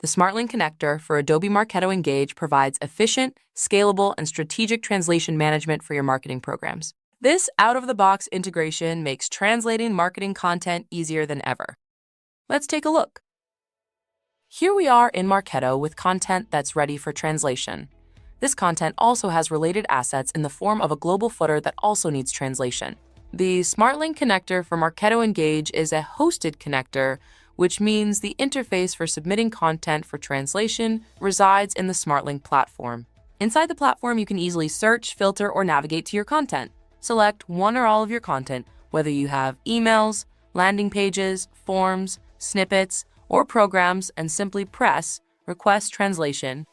The Smartling connector for Adobe Marketo Engage provides efficient, scalable, and strategic translation management for your marketing programs. This out-of-the-box integration makes translating marketing content easier than ever. Let's take a look. Here we are in Marketo with content that's ready for translation. This content also has related assets in the form of a global footer that also needs translation. The Smartling connector for Marketo Engage is a hosted connector, which means the interface for submitting content for translation resides in the Smartling platform. Inside the platform, you can easily search, filter, or navigate to your content. Select one or all of your content, whether you have emails, landing pages, forms, snippets, or programs, and simply press Request Translation.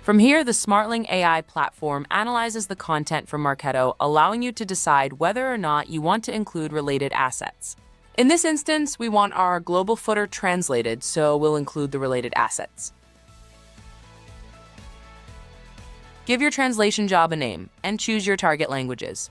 From here, the Smartling AI platform analyzes the content from Marketo, allowing you to decide whether or not you want to include related assets. In this instance, we want our global footer translated, so we'll include the related assets. Give your translation job a name and choose your target languages.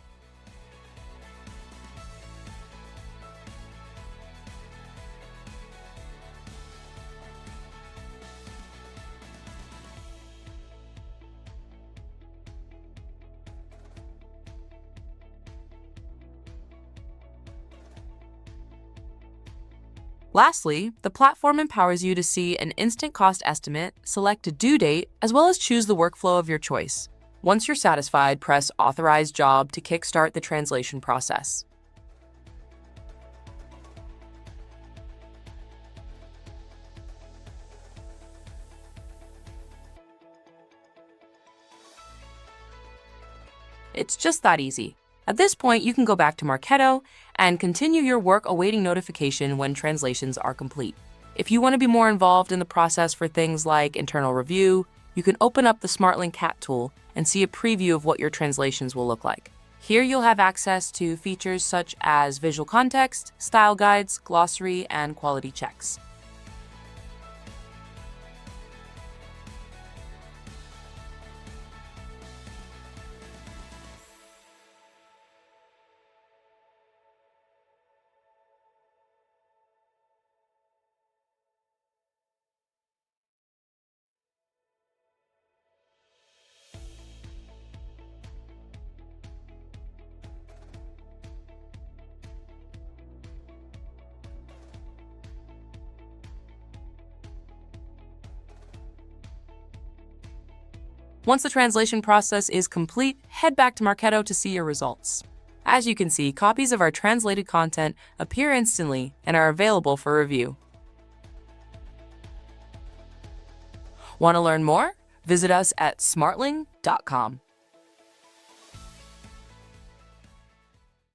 Lastly, the platform empowers you to see an instant cost estimate, select a due date, as well as choose the workflow of your choice. Once you're satisfied, press Authorize Job to kickstart the translation process. It's just that easy. At this point, you can go back to Marketo and continue your work awaiting notification when translations are complete. If you want to be more involved in the process for things like internal review, you can open up the Smartling Cat tool and see a preview of what your translations will look like. Here you'll have access to features such as visual context, style guides, glossary, and quality checks. Once the translation process is complete, head back to Marketo to see your results. As you can see, copies of our translated content appear instantly and are available for review. Want to learn more? Visit us at smartling.com.